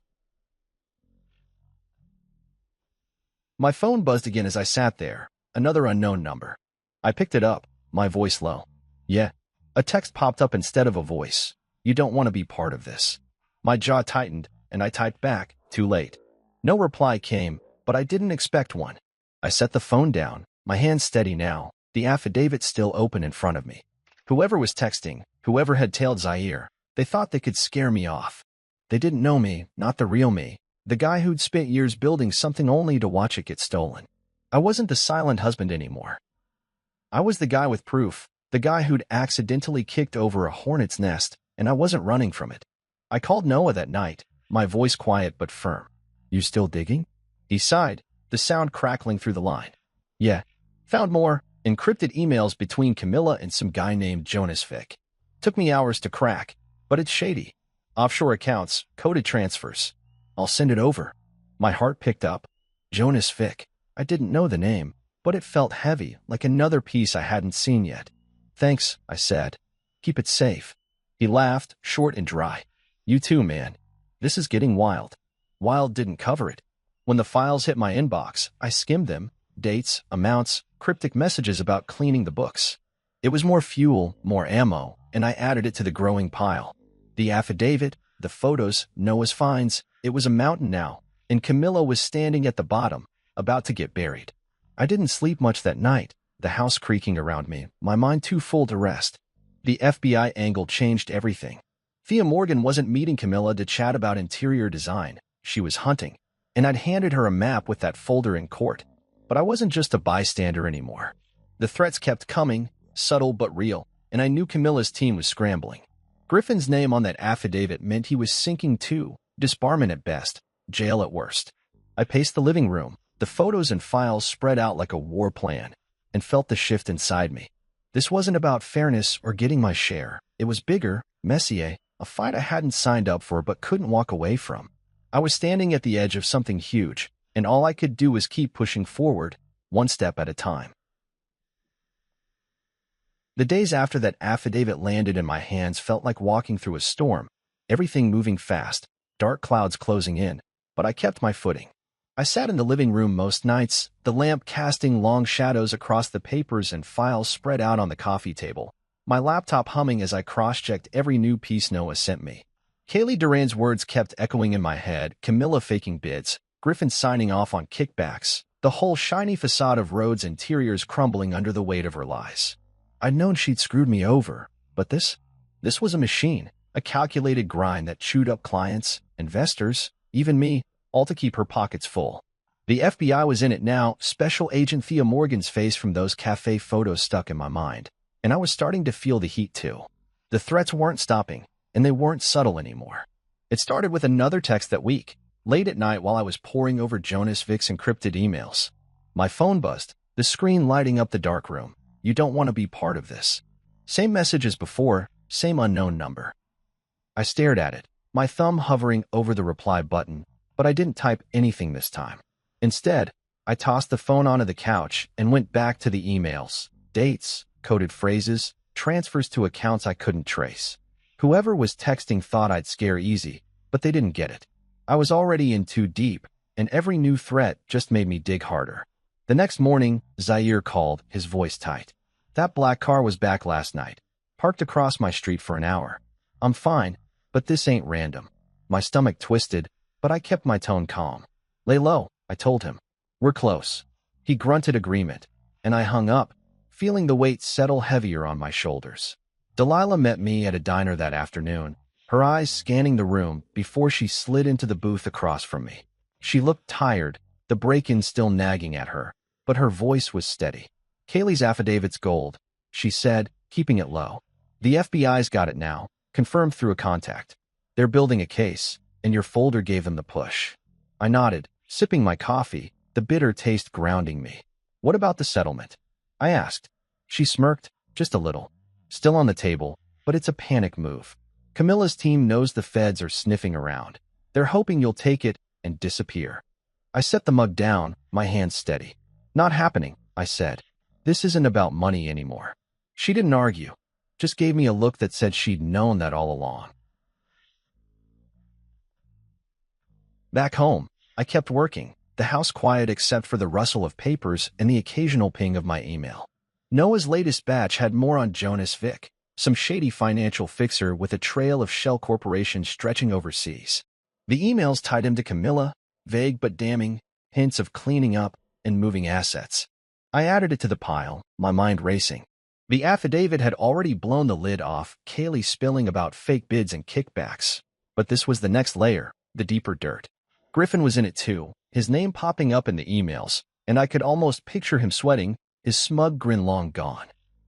My phone buzzed again as I sat there, another unknown number. I picked it up, my voice low. "Yeah." A text popped up instead of a voice. "You don't want to be part of this." My jaw tightened, and I typed back, "Too late." No reply came, but I didn't expect one. I set the phone down, my hands steady now, the affidavit still open in front of me. Whoever was texting, whoever had tailed Zaire, they thought they could scare me off. They didn't know me, not the real me, the guy who'd spent years building something only to watch it get stolen. I wasn't the silent husband anymore. I was the guy with proof, the guy who'd accidentally kicked over a hornet's nest, and I wasn't running from it. I called Noah that night, my voice quiet but firm. "You still digging?" He sighed, the sound crackling through the line. "Yeah. Found more encrypted emails between Camilla and some guy named Jonas Fick. Took me hours to crack, but it's shady. Offshore accounts, coded transfers. I'll send it over." My heart picked up. Jonas Fick. I didn't know the name, but it felt heavy, like another piece I hadn't seen yet. "Thanks," I said. "Keep it safe." He laughed, short and dry. "You too, man. This is getting wild." Wild didn't cover it. When the files hit my inbox, I skimmed them, dates, amounts, cryptic messages about cleaning the books. It was more fuel, more ammo, and I added it to the growing pile. The affidavit, the photos, Noah's finds, it was a mountain now, and Camilla was standing at the bottom, about to get buried. I didn't sleep much that night, the house creaking around me, my mind too full to rest. The FBI angle changed everything. Thea Morgan wasn't meeting Camilla to chat about interior design. She was hunting, and I'd handed her a map with that folder in court. But I wasn't just a bystander anymore. The threats kept coming, subtle but real, and I knew Camilla's team was scrambling. Griffin's name on that affidavit meant he was sinking too, disbarment at best, jail at worst. I paced the living room, the photos and files spread out like a war plan, and felt the shift inside me. This wasn't about fairness or getting my share. It was bigger, messier, a fight I hadn't signed up for but couldn't walk away from. I was standing at the edge of something huge, and all I could do was keep pushing forward, one step at a time. The days after that affidavit landed in my hands felt like walking through a storm, everything moving fast, dark clouds closing in, but I kept my footing. I sat in the living room most nights, the lamp casting long shadows across the papers and files spread out on the coffee table, my laptop humming as I cross-checked every new piece Noah sent me. Kaylee Duran's words kept echoing in my head, Camilla faking bids, Griffin signing off on kickbacks, the whole shiny facade of Rhodes' interiors crumbling under the weight of her lies. I'd known she'd screwed me over, but this was a machine, a calculated grind that chewed up clients, investors, even me, all to keep her pockets full. The FBI was in it now, Special Agent Thea Morgan's face from those cafe photos stuck in my mind, and I was starting to feel the heat too. The threats weren't stopping, and they weren't subtle anymore. It started with another text that week, late at night while I was poring over Jonas Vic's encrypted emails. My phone buzzed, the screen lighting up the dark room. You don't want to be part of this. Same message as before, same unknown number. I stared at it, my thumb hovering over the reply button, but I didn't type anything this time. Instead, I tossed the phone onto the couch and went back to the emails, dates, coded phrases, transfers to accounts I couldn't trace. Whoever was texting thought I'd scare easy, but they didn't get it. I was already in too deep, and every new threat just made me dig harder. The next morning, Zaire called, his voice tight. That black car was back last night, parked across my street for an hour. I'm fine, but this ain't random. My stomach twisted, but I kept my tone calm. Lay low, I told him. We're close. He grunted agreement, and I hung up, feeling the weight settle heavier on my shoulders. Delilah met me at a diner that afternoon, her eyes scanning the room before she slid into the booth across from me. She looked tired, the break-in still nagging at her, but her voice was steady. Kaylee's affidavit's gold, she said, keeping it low. The FBI's got it now, confirmed through a contact. They're building a case, and your folder gave them the push. I nodded, sipping my coffee, the bitter taste grounding me. What about the settlement? I asked. She smirked, just a little. Still on the table, but it's a panic move. Camilla's team knows the feds are sniffing around. They're hoping you'll take it and disappear. I set the mug down, my hands steady. Not happening, I said. This isn't about money anymore. She didn't argue, just gave me a look that said she'd known that all along. Back home, I kept working, the house quiet except for the rustle of papers and the occasional ping of my email. Noah's latest batch had more on Jonas Vic, some shady financial fixer with a trail of shell corporations stretching overseas. The emails tied him to Camilla, vague but damning, hints of cleaning up and moving assets. I added it to the pile, my mind racing. The affidavit had already blown the lid off, Kaylee spilling about fake bids and kickbacks. But this was the next layer, the deeper dirt. Griffin was in it too, his name popping up in the emails, and I could almost picture him sweating, his smug grin long gone.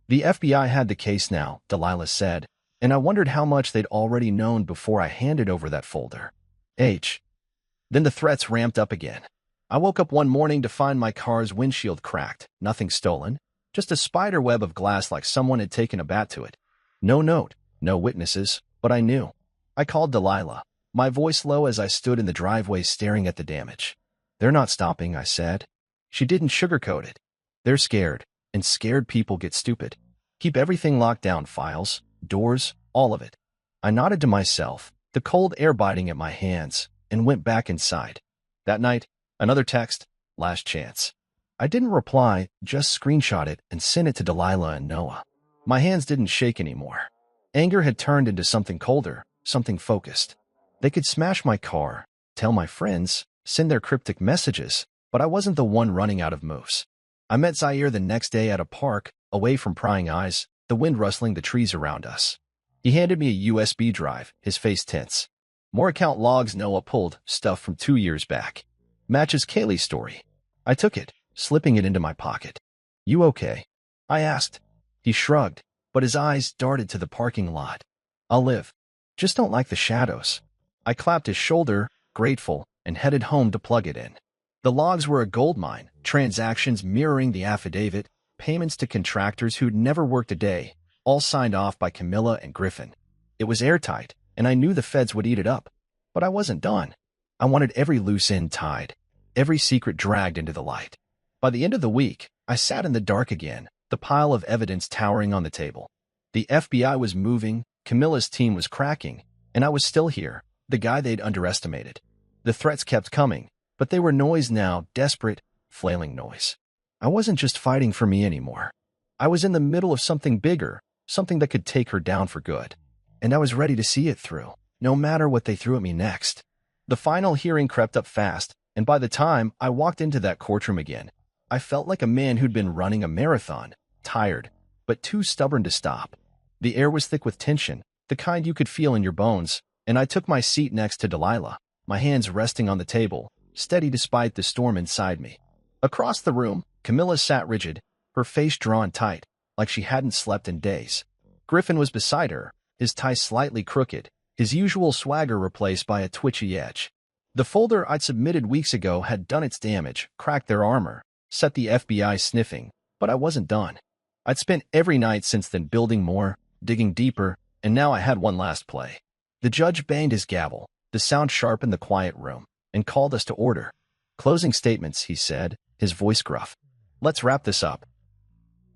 The FBI had the case now, Delilah said, and I wondered how much they'd already known before I handed over that folder. Then the threats ramped up again. I woke up one morning to find my car's windshield cracked, nothing stolen, just a spider web of glass like someone had taken a bat to it. No note, no witnesses, but I knew. I called Delilah, my voice low as I stood in the driveway staring at the damage. They're not stopping, I said. She didn't sugarcoat it. They're scared, and scared people get stupid. Keep everything locked down, files, doors, all of it. I nodded to myself, the cold air biting at my hands, and went back inside. That night, another text, last chance. I didn't reply, just screenshot it and sent it to Delilah and Noah. My hands didn't shake anymore. Anger had turned into something colder, something focused. They could smash my car, tell my friends, send their cryptic messages, but I wasn't the one running out of moves. I met Zaire the next day at a park, away from prying eyes, the wind rustling the trees around us. He handed me a USB drive, his face tense. More account logs Noah pulled, stuff from 2 years back. Matches Kaylee's story. I took it, slipping it into my pocket. "You okay?" I asked. He shrugged, but his eyes darted to the parking lot. "I'll live. Just don't like the shadows." I clapped his shoulder, grateful, and headed home to plug it in. The logs were a goldmine, transactions mirroring the affidavit, payments to contractors who'd never worked a day, all signed off by Camilla and Griffin. It was airtight, and I knew the feds would eat it up. But I wasn't done. I wanted every loose end tied, every secret dragged into the light. By the end of the week, I sat in the dark again, the pile of evidence towering on the table. The FBI was moving, Camilla's team was cracking, and I was still here, the guy they'd underestimated. The threats kept coming, but they were noise now, desperate, flailing noise. I wasn't just fighting for me anymore. I was in the middle of something bigger, something that could take her down for good. And I was ready to see it through, no matter what they threw at me next. The final hearing crept up fast, and by the time I walked into that courtroom again, I felt like a man who'd been running a marathon, tired, but too stubborn to stop. The air was thick with tension, the kind you could feel in your bones, and I took my seat next to Delilah, my hands resting on the table, steady despite the storm inside me. Across the room, Camilla sat rigid, her face drawn tight, like she hadn't slept in days. Griffin was beside her, his tie slightly crooked, his usual swagger replaced by a twitchy edge. The folder I'd submitted weeks ago had done its damage, cracked their armor, set the FBI sniffing, but I wasn't done. I'd spent every night since then building more, digging deeper, and now I had one last play. The judge banged his gavel, the sound sharpened the quiet room, and called us to order. "Closing statements," he said, his voice gruff. "Let's wrap this up."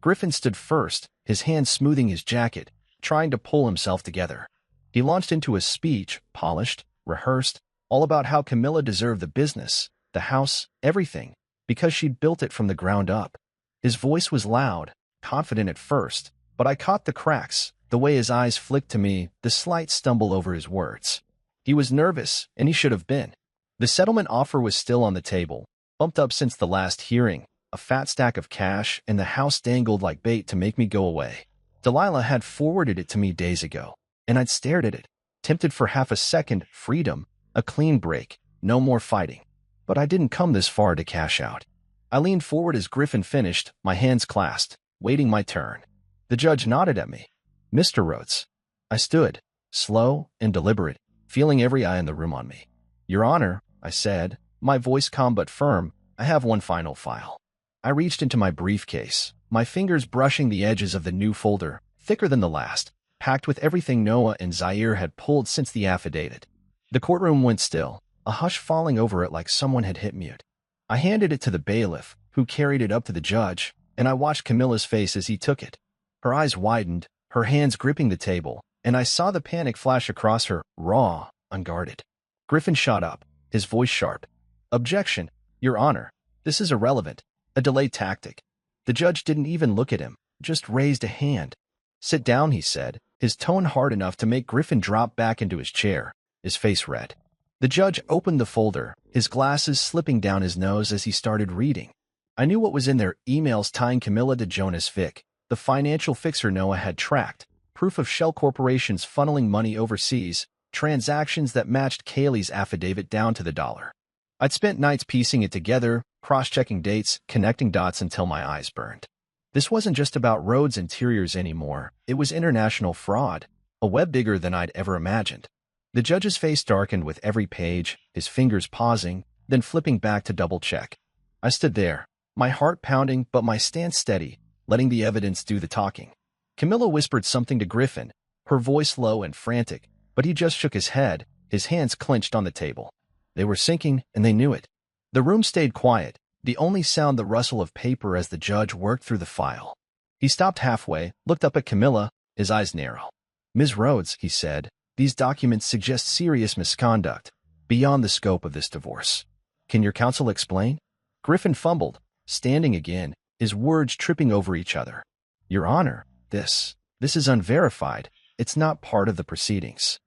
Griffin stood first, his hand smoothing his jacket, trying to pull himself together. He launched into a speech, polished, rehearsed, all about how Camilla deserved the business, the house, everything, because she'd built it from the ground up. His voice was loud, confident at first, but I caught the cracks, the way his eyes flicked to me, the slight stumble over his words. He was nervous, and he should have been. The settlement offer was still on the table, bumped up since the last hearing, a fat stack of cash, and the house dangled like bait to make me go away. Delilah had forwarded it to me days ago, and I'd stared at it, tempted for half a second, freedom, a clean break, no more fighting. But I didn't come this far to cash out. I leaned forward as Griffin finished, my hands clasped, waiting my turn. The judge nodded at me. "Mr. Rhodes." I stood, slow and deliberate, feeling every eye in the room on me. "Your Honor," I said, my voice calm but firm, "I have one final file." I reached into my briefcase, my fingers brushing the edges of the new folder, thicker than the last, packed with everything Noah and Zaire had pulled since the affidavit. The courtroom went still, a hush falling over it like someone had hit mute. I handed it to the bailiff, who carried it up to the judge, and I watched Camilla's face as he took it. Her eyes widened, her hands gripping the table, and I saw the panic flash across her, raw, unguarded. Griffin shot up, his voice sharp. "Objection, Your Honor. This is irrelevant. A delay tactic." The judge didn't even look at him, just raised a hand. "Sit down," he said, his tone hard enough to make Griffin drop back into his chair, his face red. The judge opened the folder, his glasses slipping down his nose as he started reading. I knew what was in there: emails tying Camilla to Jonas Vick, the financial fixer Noah had tracked, proof of shell corporations funneling money overseas, transactions that matched Kaylee's affidavit down to the dollar. I'd spent nights piecing it together, cross-checking dates, connecting dots until my eyes burned. This wasn't just about Rhodes Interiors anymore. It was international fraud, a web bigger than I'd ever imagined. The judge's face darkened with every page, his fingers pausing, then flipping back to double-check. I stood there, my heart pounding but my stance steady, letting the evidence do the talking. Camilla whispered something to Griffin, her voice low and frantic, but he just shook his head, his hands clenched on the table. They were sinking, and they knew it. The room stayed quiet, the only sound the rustle of paper as the judge worked through the file. He stopped halfway, looked up at Camilla, his eyes narrow. "Ms. Rhodes," he said, "these documents suggest serious misconduct, beyond the scope of this divorce. Can your counsel explain?" Griffin fumbled, standing again, his words tripping over each other. "Your Honor, this is unverified. It's not part of the proceedings."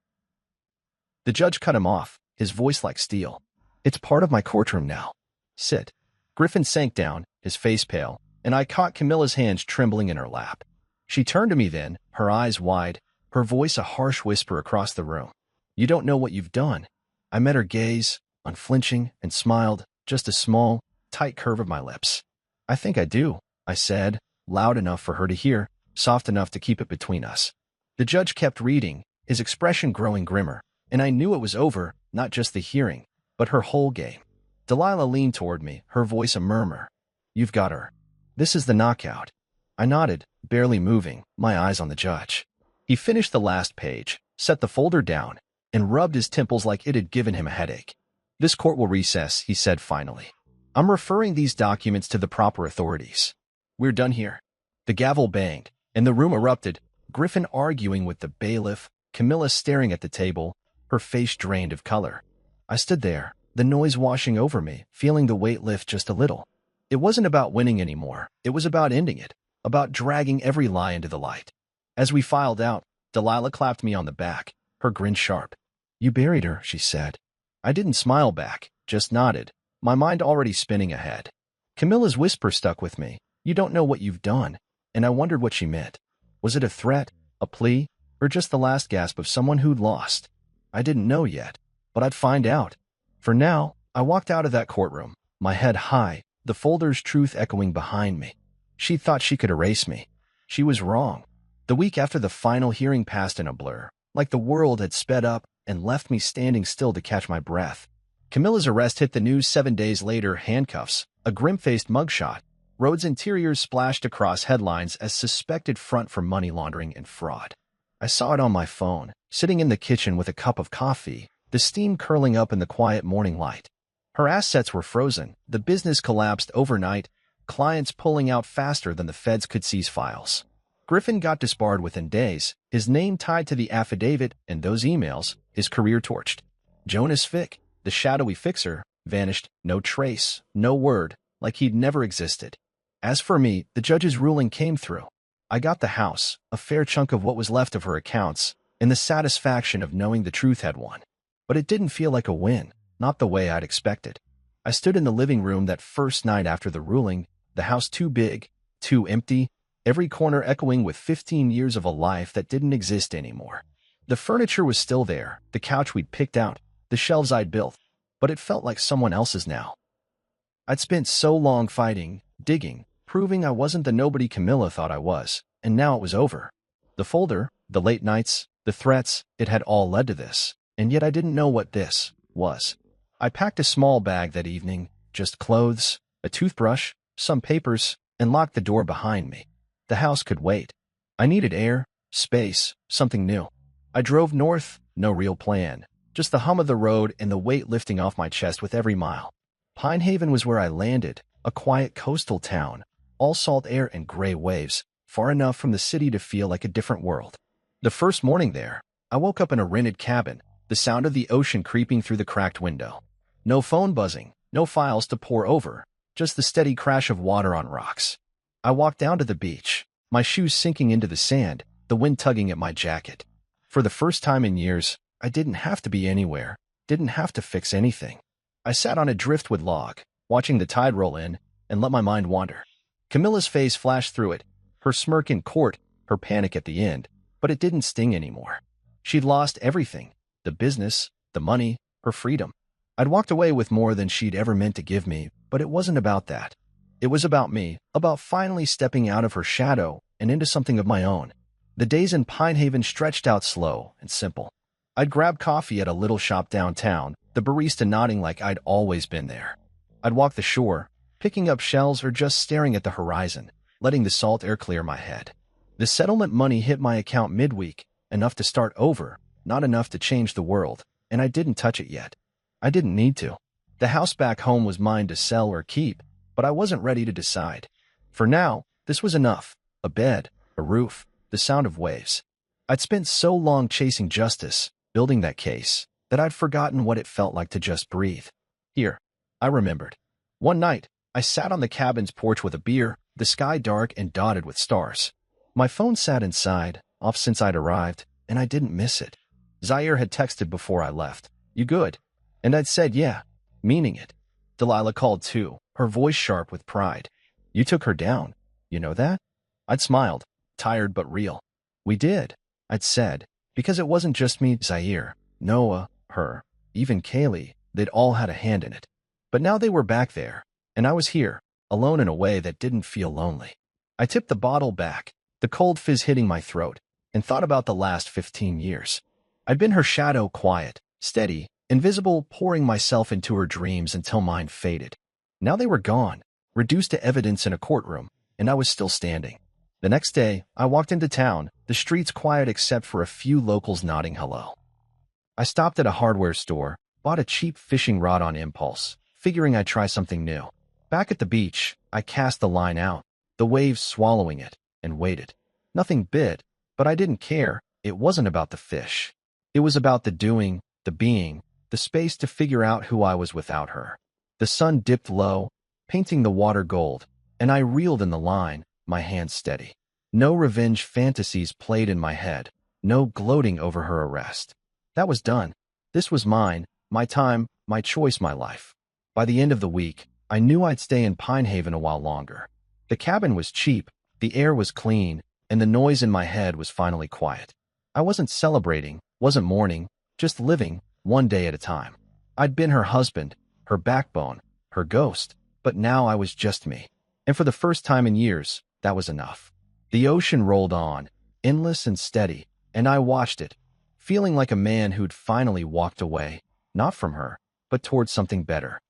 The judge cut him off, his voice like steel. It's part of my courtroom now. Sit. Griffin sank down, his face pale, and I caught Camilla's hands trembling in her lap. She turned to me then, her eyes wide, her voice a harsh whisper across the room. You don't know what you've done. I met her gaze, unflinching, and smiled, just a small, tight curve of my lips. I think I do, I said, loud enough for her to hear, soft enough to keep it between us. The judge kept reading, his expression growing grimmer, and I knew it was over, not just the hearing, but her whole game. Delilah leaned toward me, her voice a murmur. You've got her. This is the knockout. I nodded, barely moving, my eyes on the judge. He finished the last page, set the folder down, and rubbed his temples like it had given him a headache. This court will recess, he said finally. I'm referring these documents to the proper authorities. We're done here. The gavel banged, and the room erupted, Griffin arguing with the bailiff, Camilla staring at the table, her face drained of color. I stood there, the noise washing over me, feeling the weight lift just a little. It wasn't about winning anymore. It was about ending it, about dragging every lie into the light. As we filed out, Delilah clapped me on the back, her grin sharp. You buried her, she said. I didn't smile back, just nodded, my mind already spinning ahead. Camilla's whisper stuck with me. You don't know what you've done, and I wondered what she meant. Was it a threat, a plea, or just the last gasp of someone who'd lost? I didn't know yet, but I'd find out. For now, I walked out of that courtroom, my head high, the folder's truth echoing behind me. She thought she could erase me. She was wrong. The week after the final hearing passed in a blur, like the world had sped up and left me standing still to catch my breath. Camilla's arrest hit the news 7 days later, handcuffs, a grim-faced mugshot. Rhodes Interiors splashed across headlines as suspected front for money laundering and fraud. I saw it on my phone, sitting in the kitchen with a cup of coffee, the steam curling up in the quiet morning light. Her assets were frozen, the business collapsed overnight, clients pulling out faster than the feds could seize files. Griffin got disbarred within days, his name tied to the affidavit and those emails, his career torched. Jonas Fick, the shadowy fixer, vanished, no trace, no word, like he'd never existed. As for me, the judge's ruling came through. I got the house, a fair chunk of what was left of her accounts, and the satisfaction of knowing the truth had won. But it didn't feel like a win, not the way I'd expected. I stood in the living room that first night after the ruling, the house too big, too empty, every corner echoing with 15 years of a life that didn't exist anymore. The furniture was still there, the couch we'd picked out, the shelves I'd built, but it felt like someone else's now. I'd spent so long fighting, digging, proving I wasn't the nobody Camilla thought I was, and now it was over. The folder, the late nights, the threats, it had all led to this, and yet I didn't know what this was. I packed a small bag that evening, just clothes, a toothbrush, some papers, and locked the door behind me. The house could wait. I needed air, space, something new. I drove north, no real plan, just the hum of the road and the weight lifting off my chest with every mile. Pine Haven was where I landed, a quiet coastal town, all salt air and gray waves, far enough from the city to feel like a different world. The first morning there, I woke up in a rented cabin, the sound of the ocean creeping through the cracked window. No phone buzzing, no files to pore over, just the steady crash of water on rocks. I walked down to the beach, my shoes sinking into the sand, the wind tugging at my jacket. For the first time in years, I didn't have to be anywhere, didn't have to fix anything. I sat on a driftwood log, watching the tide roll in, and let my mind wander. Camilla's face flashed through it, her smirk in court, her panic at the end, but it didn't sting anymore. She'd lost everything, the business, the money, her freedom. I'd walked away with more than she'd ever meant to give me, but it wasn't about that. It was about me, about finally stepping out of her shadow and into something of my own. The days in Pine Haven stretched out slow and simple. I'd grab coffee at a little shop downtown, the barista nodding like I'd always been there. I'd walk the shore, picking up shells or just staring at the horizon, letting the salt air clear my head. The settlement money hit my account midweek, enough to start over, not enough to change the world, and I didn't touch it yet. I didn't need to. The house back home was mine to sell or keep, but I wasn't ready to decide. For now, this was enough. A bed, a roof, the sound of waves. I'd spent so long chasing justice, building that case, that I'd forgotten what it felt like to just breathe. Here, I remembered. One night, I sat on the cabin's porch with a beer, the sky dark and dotted with stars. My phone sat inside, off since I'd arrived, and I didn't miss it. Zaire had texted before I left. You good? And I'd said, yeah. Meaning it. Delilah called too, her voice sharp with pride. You took her down. You know that? I'd smiled, tired but real. We did, I'd said, because it wasn't just me, Zaire, Noah, her, even Kaylee, they'd all had a hand in it. But now they were back there, and I was here, alone in a way that didn't feel lonely. I tipped the bottle back, the cold fizz hitting my throat, and thought about the last 15 years. I'd been her shadow, quiet, steady, invisible, pouring myself into her dreams until mine faded. Now they were gone, reduced to evidence in a courtroom, and I was still standing. The next day, I walked into town, the streets quiet except for a few locals nodding hello. I stopped at a hardware store, bought a cheap fishing rod on impulse, figuring I'd try something new. Back at the beach, I cast the line out, the waves swallowing it, and waited. Nothing bit, but I didn't care. It wasn't about the fish. It was about the doing, the being, the space to figure out who I was without her. The sun dipped low, painting the water gold, and I reeled in the line, my hands steady. No revenge fantasies played in my head, no gloating over her arrest. That was done. This was mine, my time, my choice, my life. By the end of the week, I knew I'd stay in Pine Haven a while longer. The cabin was cheap, the air was clean, and the noise in my head was finally quiet. I wasn't celebrating, wasn't mourning, just living, one day at a time. I'd been her husband, her backbone, her ghost, but now I was just me. And for the first time in years, that was enough. The ocean rolled on, endless and steady, and I watched it, feeling like a man who'd finally walked away, not from her, but towards something better.